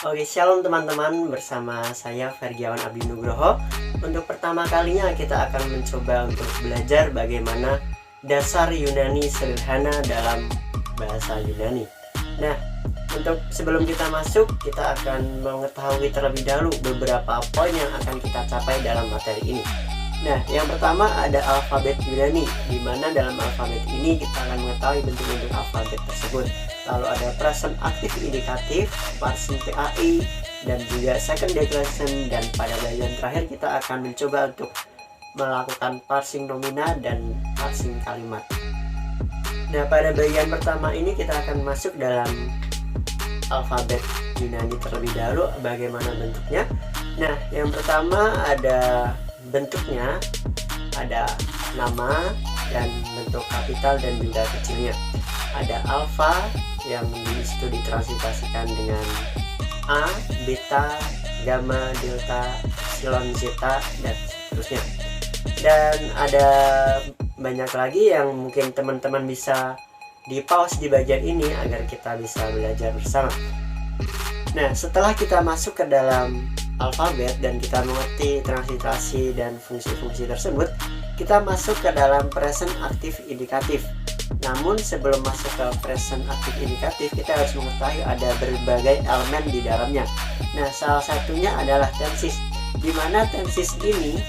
Oke, shalom teman-teman, bersama saya Fergiawan Abdi Nugroho. Untuk pertama kalinya kita akan mencoba untuk belajar bagaimana dasar Yunani sederhana dalam bahasa Yunani. Nah, untuk sebelum kita masuk, kita akan mengetahui terlebih dahulu beberapa poin yang akan kita capai dalam materi ini. Nah, yang pertama ada alfabet Yunani, di mana dalam alfabet ini kita akan mengetahui bentuk-bentuk alfabet tersebut. Lalu ada present aktif indikatif, parsing PAI, dan juga second declension, dan pada bagian terakhir kita akan mencoba untuk melakukan parsing nomina dan parsing kalimat. Nah, pada bagian pertama ini kita akan masuk dalam alfabet Yunani terlebih dahulu, bagaimana bentuknya. Nah, yang pertama ada bentuknya, ada nama dan bentuk kapital dan juga kecilnya. Ada alfa yang disitu ditransliterasikan dengan A, beta, gamma, delta, epsilon, zeta, dan seterusnya. Dan ada banyak lagi yang mungkin teman-teman bisa di pause di bagian ini agar kita bisa belajar bersama. Nah, setelah kita masuk ke dalam alfabet dan kita mengerti transliterasi dan fungsi-fungsi tersebut, kita masuk ke dalam present aktif indikatif. Namun sebelum masuk ke present aktif indikatif, kita harus mengetahui ada berbagai elemen di dalamnya. Nah, salah satunya adalah tenses, di mana tenses ini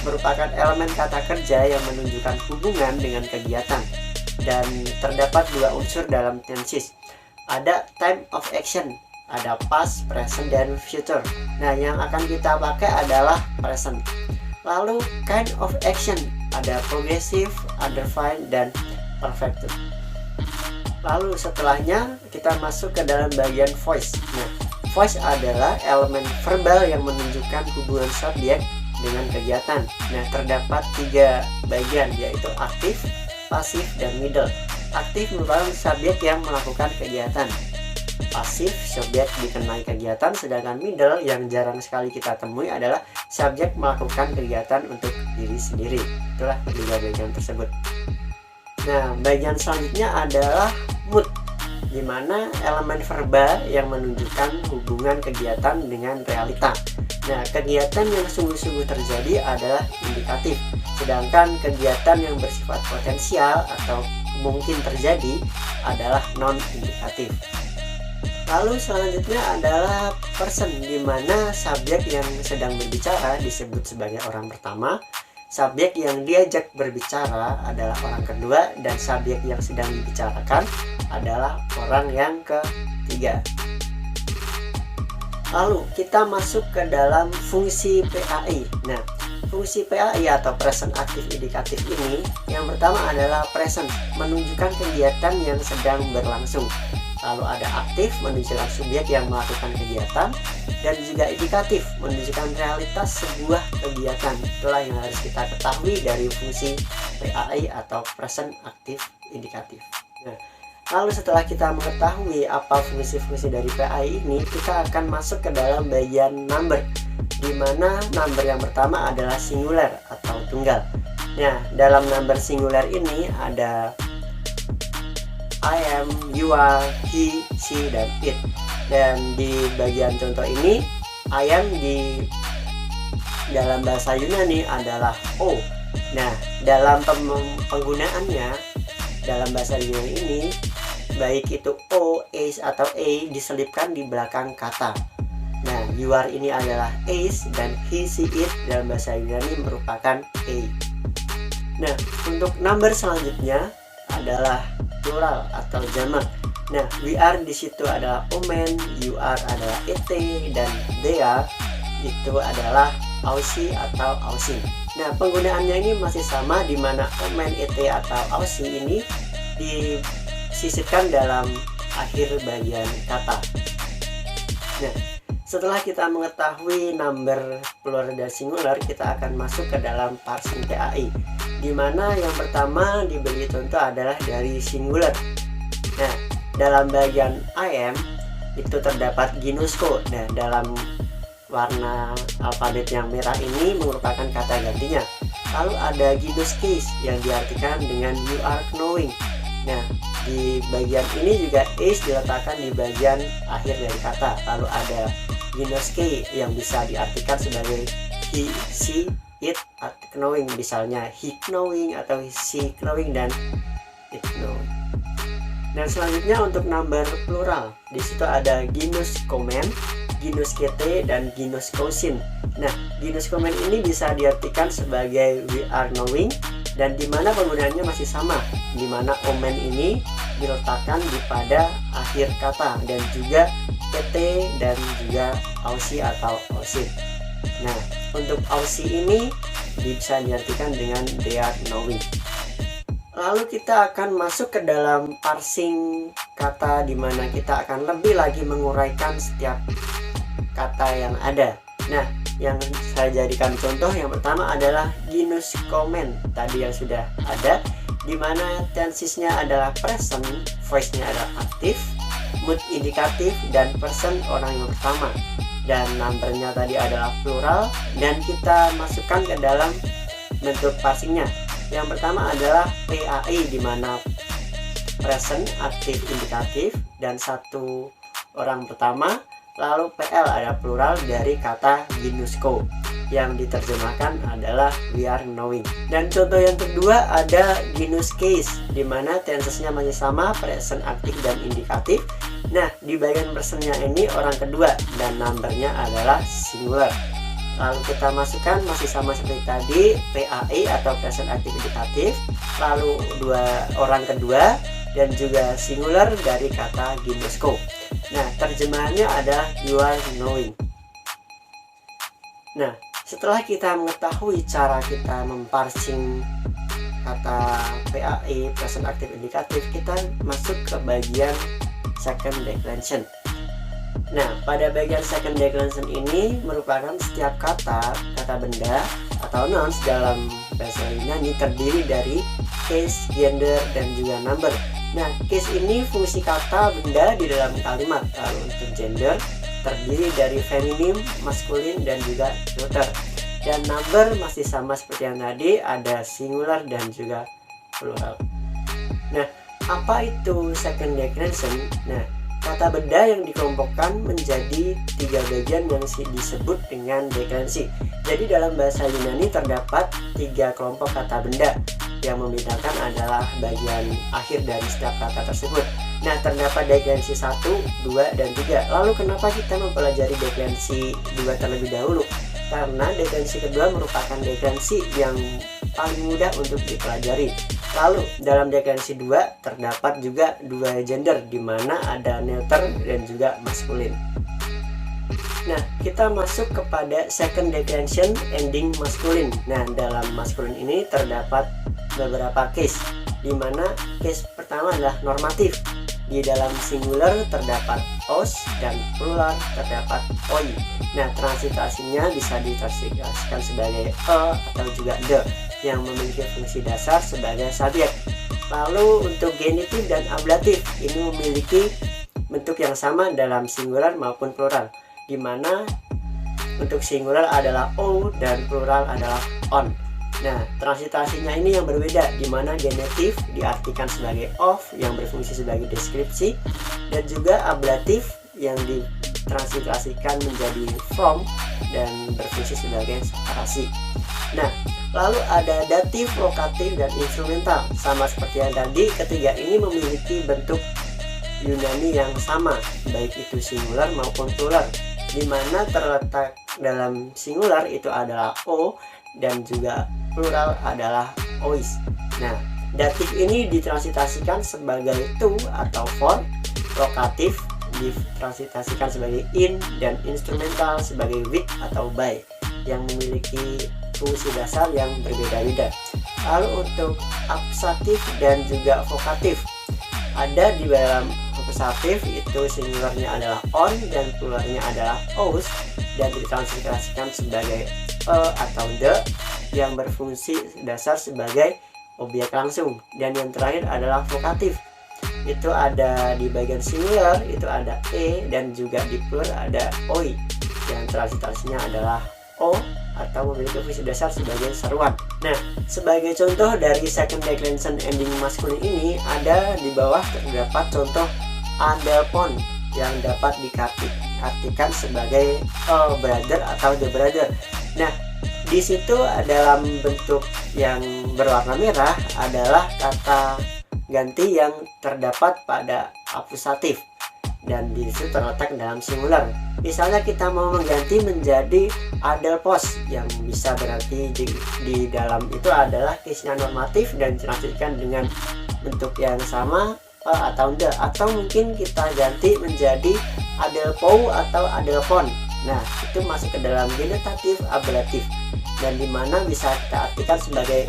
merupakan elemen kata kerja yang menunjukkan hubungan dengan kegiatan. Dan terdapat dua unsur dalam tenses. Ada time of action, ada past, present, dan future. Nah, yang akan kita pakai adalah present. Lalu kind of action, ada progressive, underfine, dan perfected. Lalu setelahnya kita masuk ke dalam bagian voice. Nah, voice adalah elemen verbal yang menunjukkan hubungan subjek dengan kegiatan. Nah, terdapat tiga bagian, yaitu aktif, pasif, dan middle. Aktif merupakan subjek yang melakukan kegiatan. Pasif, subjek dikenai kegiatan, sedangkan middle yang jarang sekali kita temui adalah subjek melakukan kegiatan untuk diri sendiri. Itulah tiga bagian tersebut. Nah, bagian selanjutnya adalah mood, di mana elemen verbal yang menunjukkan hubungan kegiatan dengan realita. Nah, kegiatan yang sungguh-sungguh terjadi adalah indikatif, sedangkan kegiatan yang bersifat potensial atau mungkin terjadi adalah non-indikatif. Lalu selanjutnya adalah person, di mana subjek yang sedang berbicara disebut sebagai orang pertama, subjek yang diajak berbicara adalah orang kedua, dan subjek yang sedang dibicarakan adalah orang yang ketiga. Lalu kita masuk ke dalam fungsi PAI. Nah, fungsi PAI atau present aktif indikatif ini yang pertama adalah present, menunjukkan kegiatan yang sedang berlangsung. Lalu ada aktif, menunjukkan subjek yang melakukan kegiatan, dan juga indikatif, menunjukkan realitas sebuah kegiatan. Itulah yang harus kita ketahui dari fungsi PAI atau present aktif indikatif. Nah, lalu setelah kita mengetahui apa fungsi-fungsi dari PAI ini, kita akan masuk ke dalam bagian number, di mana number yang pertama adalah singular atau tunggal. Nah, dalam number singular ini ada I am, you are, he, she, dan it. Dan di bagian contoh ini, I am di dalam bahasa Yunani adalah O. Nah, dalam penggunaannya dalam bahasa Yunani ini, baik itu O, is, atau a diselipkan di belakang kata. Nah, you are ini adalah is, dan he, she, it dalam bahasa Yunani merupakan a. Nah, untuk number selanjutnya adalah plural atau jamak. Nah, we are di situ adalah omen, you are adalah it, dan they are itu adalah ausi atau ausin. Nah, penggunaannya ini masih sama, di mana omen, it, atau ausi ini disisipkan dalam akhir bagian kata. Nah, setelah kita mengetahui number plural dan singular, kita akan masuk ke dalam parsing PAI, di mana yang pertama diberi contoh adalah dari singular. Nah, dalam bagian I am itu terdapat ginusko. Nah, dalam warna alfabet yang merah ini merupakan kata gantinya. Lalu ada ginus case yang diartikan dengan you are knowing. Nah, di bagian ini juga is diletakkan di bagian akhir dari kata. Lalu ada ginoske yang bisa diartikan sebagai he, she, it, knowing. Misalnya he knowing atau she knowing dan it knowing. Dan selanjutnya untuk number plural, di situ ada ginoskomen, ginoskete, dan ginoskosin. Nah, ginoskomen ini bisa diartikan sebagai we are knowing, dan dimana penggunaannya masih sama, dimana omen ini diletakkan di pada akhir kata, dan juga pt dan juga ausi atau ausin. Nah, untuk ausi ini bisa diartikan dengan they are knowing. Lalu kita akan masuk ke dalam parsing kata, dimana kita akan lebih lagi menguraikan setiap kata yang ada. Nah, yang saya jadikan contoh yang pertama adalah ginoskomen tadi yang sudah ada, dimana tensesnya adalah present, voice-nya adalah aktif, mood indikatif, dan person orang yang pertama, dan numbernya tadi adalah plural. Dan kita masukkan ke dalam bentuk parsingnya. Yang pertama adalah PAI, dimana present, aktif, indikatif, dan satu orang pertama. Lalu PL ada plural dari kata ginosko yang diterjemahkan adalah we are knowing. Dan contoh yang kedua ada ginoskes, dimana tensesnya masih sama, present, aktif, dan indikatif. Nah, di bagian personnya ini orang kedua dan numbernya adalah singular. Lalu kita masukkan masih sama seperti tadi, PAI atau present, aktif, indikatif, lalu dua orang kedua dan juga singular dari kata ginosko. Nah, terjemahannya adalah you are knowing. Nah, setelah kita mengetahui cara kita memparsing kata PAI, present, active, indikatif, kita masuk ke bagian second declension. Nah, pada bagian second declension ini merupakan setiap kata benda atau nouns dalam bahasa Yunani terdiri dari case, gender, dan juga number. Nah, case ini fungsi kata benda di dalam kalimat. Lalu untuk gender terdiri dari feminim, maskulin, dan juga neuter. Dan number masih sama seperti yang tadi, ada singular dan juga plural. Nah, apa itu second declension? Nah, kata benda yang dikelompokkan menjadi 3 bagian yang disebut dengan deklensi. Jadi dalam bahasa Yunani terdapat 3 kelompok kata benda. Yang membedakan adalah bagian akhir dari setiap kata tersebut. Nah, terdapat deklensi 1, 2, dan 3. Lalu kenapa kita mempelajari deklensi 2 terlebih dahulu? Karena deklensi kedua merupakan deklensi yang paling mudah untuk dipelajari. Lalu dalam deklensi 2 terdapat juga 2 gender, di mana ada neuter dan juga maskulin. Nah, kita masuk kepada second declension ending maskulin. Nah, dalam maskulin ini terdapat beberapa case, di mana case pertama adalah normatif. Di dalam singular terdapat os dan plural terdapat oi. Nah, transliterasinya bisa ditransliterasikan sebagai atau juga the yang memiliki fungsi dasar sebagai subjek. Lalu untuk genitif dan ablatif ini memiliki bentuk yang sama dalam singular maupun plural, di mana untuk singular adalah o dan plural adalah on. Nah, transliterasinya ini yang berbeda, di mana genitif diartikan sebagai of yang berfungsi sebagai deskripsi, dan juga ablatif yang ditransliterasikan menjadi from dan berfungsi sebagai separasi. Nah, lalu ada datif, lokatif, dan instrumental. Sama seperti yang tadi, ketiga ini memiliki bentuk Yunani yang sama, baik itu singular maupun plural, di mana terletak dalam singular itu adalah o dan juga plural adalah ois. Nah, datif ini ditransliterasikan sebagai to atau for, lokatif ditransliterasikan sebagai in, dan instrumental sebagai with atau by, yang memiliki fungsi dasar yang berbeda-beda. Lalu untuk akusatif dan juga vokatif, ada di dalam akusatif itu singularnya adalah on dan pluralnya adalah os, dan ditransliterasikan sebagai atau the yang berfungsi dasar sebagai objek langsung. Dan yang terakhir adalah vokatif, itu ada di bagian singular itu ada e, dan juga di plural ada oi yang transliterasinya adalah O atau memiliki fungsi dasar sebagai seruan. Nah, sebagai contoh dari second declension ending maskulin ini, ada di bawah terdapat contoh adelphon yang dapat diartikan sebagai a brother atau the brother. Nah, di situ dalam bentuk yang berwarna merah adalah kata ganti yang terdapat pada akusatif dan di situ terletak dalam singular. Misalnya kita mau mengganti menjadi adelphos yang bisa berarti di dalam itu adalah case-nya normatif dan dilanjutkan dengan bentuk yang sama atau the, atau mungkin kita ganti menjadi adelphou atau adelphon. Nah, itu masuk ke dalam genitatif ablatif dan dimana bisa kita artikan sebagai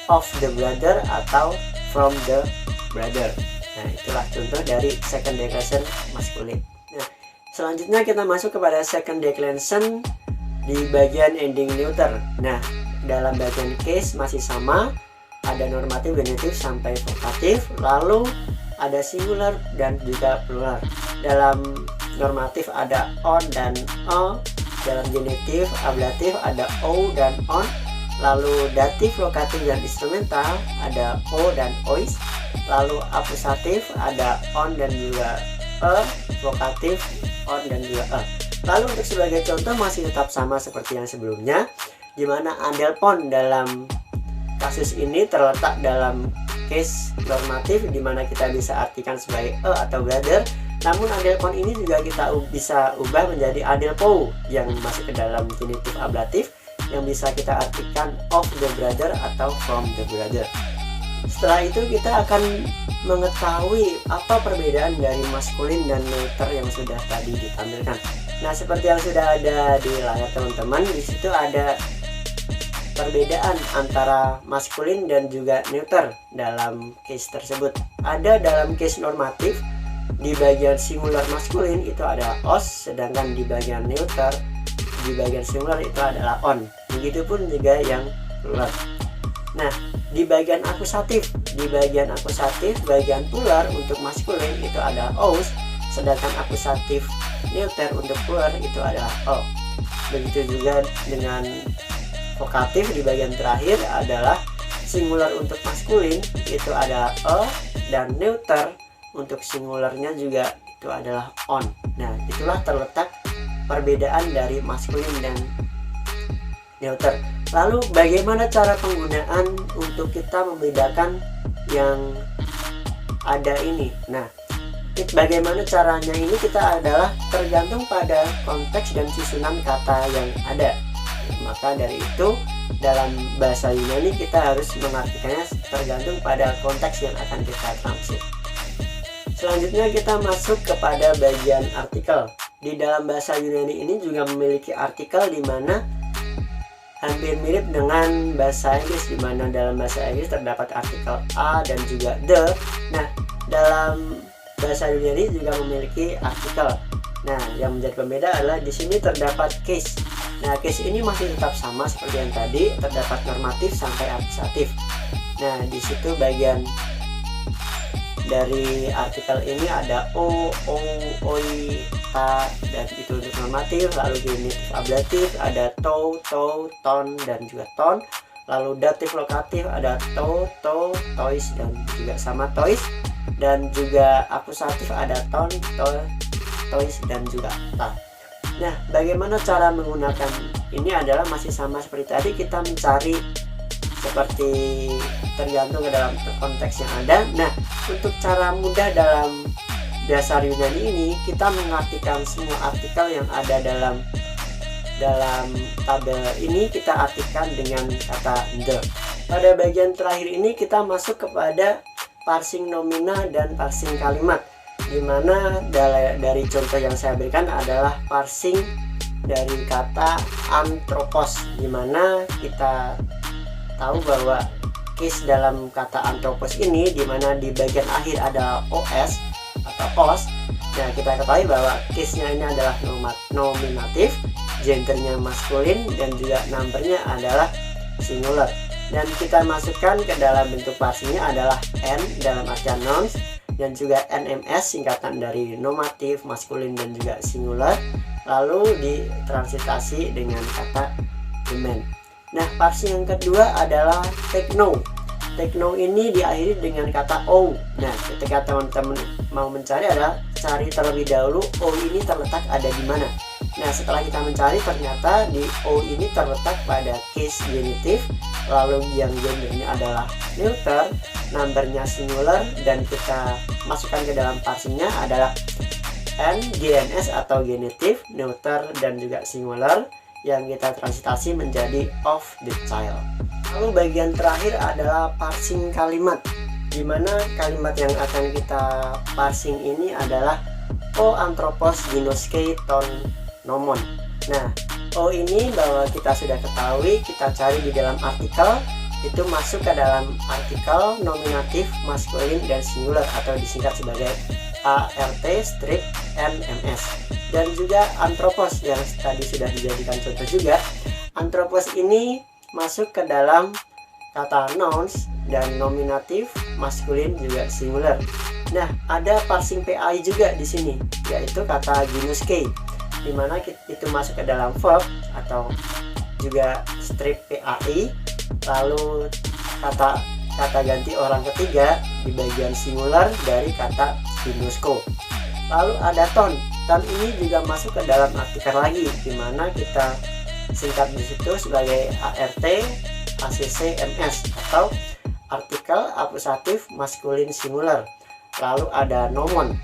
of the brother atau from the brother. Nah, itulah contoh dari second declension maskulin. Nah, selanjutnya kita masuk kepada second declension di bagian ending neuter. Nah, dalam bagian case masih sama, ada normatif, genitif sampai vokatif, lalu ada singular dan juga plural. Dalam normatif ada on dan o, dalam genitif ablatif ada o dan on, lalu datif, lokatif dan instrumental ada o dan ois, lalu akusatif ada on dan juga vokatif on dan juga Lalu untuk sebagai contoh masih tetap sama seperti yang sebelumnya, di mana adelphon dalam kasus ini terletak dalam case normatif di mana kita bisa artikan sebagai atau brother. Namun adelphon ini juga kita bisa ubah menjadi adelphou yang masuk ke dalam genitif ablatif yang bisa kita artikan of the brother atau from the brother. Setelah itu kita akan mengetahui apa perbedaan dari maskulin dan neuter yang sudah tadi ditampilkan. Nah, seperti yang sudah ada di layar teman-teman, di situ ada perbedaan antara maskulin dan juga neuter dalam case tersebut. Ada dalam case normatif, di bagian singular maskulin itu ada os, sedangkan di bagian neuter, di bagian singular itu adalah on. Begitupun juga yang plural. Nah, di bagian akusatif, bagian plural untuk maskulin itu ada os, sedangkan akusatif neuter untuk plural itu adalah o. Begitu juga dengan vokatif, di bagian terakhir adalah singular untuk maskulin itu ada e, dan neuter untuk singularnya juga itu adalah on. Nah, itulah terletak perbedaan dari maskulin dan neuter. Lalu bagaimana cara penggunaan untuk kita membedakan yang ada ini? Nah, bagaimana caranya ini kita adalah tergantung pada konteks dan susunan kata yang ada. Maka dari itu dalam bahasa Yunani kita harus mengartikannya tergantung pada konteks yang akan kita translate. Selanjutnya kita masuk kepada bagian artikel. Di dalam bahasa Yunani ini juga memiliki artikel di mana hampir mirip dengan bahasa Inggris, di mana dalam bahasa Inggris terdapat artikel a dan juga the. Nah, dalam bahasa Yunani juga memiliki artikel. Nah, yang menjadi pembeda adalah di sini terdapat case. Nah, case ini masih tetap sama seperti yang tadi, terdapat normatif sampai akusatif. Nah, di situ bagian dari artikel ini ada o, oi, ta, dan itu untuk normatif. Lalu genitif ablatif ada to, ton, dan juga ton. Lalu datif lokatif ada to, tois, dan juga sama tois. Dan juga akusatif ada ton, tois, dan juga ta. Nah, bagaimana cara menggunakan ini adalah masih sama seperti tadi, kita mencari seperti tergantung ke dalam konteks yang ada. Nah, untuk cara mudah dalam dasar Yunani ini, kita mengartikan semua artikel yang ada dalam tabel ini kita artikan dengan kata the. Pada bagian terakhir ini kita masuk kepada parsing nomina dan parsing kalimat, dimana dari contoh yang saya berikan adalah parsing dari kata anthropos, dimana kita tahu bahwa case dalam kata anthropos ini dimana di bagian akhir ada os atau os. Nah, kita ketahui bahwa case-nya ini adalah nominatif, gendernya maskulin, dan juga numbernya adalah singular. Dan kita masukkan ke dalam bentuk parsingnya adalah n dalam artian nouns, dan juga nms singkatan dari nominatif, maskulin, dan juga singular, lalu ditranslitasi dengan kata the man. Nah, parsing yang kedua adalah take no. Take no ini diakhiri dengan kata O. Nah, ketika teman-teman mau mencari adalah cari terlebih dahulu O ini terletak ada di mana. Nah, setelah kita mencari ternyata di O ini terletak pada case genitive, lalu yang gendernya adalah neuter, numbernya singular, dan kita masukkan ke dalam parsingnya adalah N, GNS atau genitive, neuter, dan juga singular yang kita transitasi menjadi of the child. Lalu bagian terakhir adalah parsing kalimat, di mana kalimat yang akan kita parsing ini adalah O anthropos ginoske ton nomon. Nah, O ini bahwa kita sudah ketahui, kita cari di dalam artikel, itu masuk ke dalam artikel nominatif maskulin dan singular atau disingkat sebagai ART strip NMS. Dan juga anthropos yang tadi sudah dijadikan contoh juga. Anthropos ini masuk ke dalam kata nouns dan nominatif maskulin juga singular. Nah, ada parsing PAI juga di sini, yaitu kata ginoske, di mana itu masuk ke dalam verb atau juga strip PAI, lalu kata ganti orang ketiga di bagian singular dari kata ginosko. Lalu ada ton. Ton ini juga masuk ke dalam artikel lagi, di mana kita singkat di situ sebagai ART ACC MS atau artikel akusatif maskulin singular. Lalu ada nomon.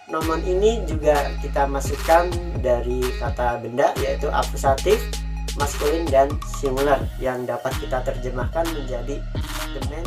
Nomon ini juga kita masukkan dari kata benda, yaitu akusatif maskulin dan singular, yang dapat kita terjemahkan menjadi the man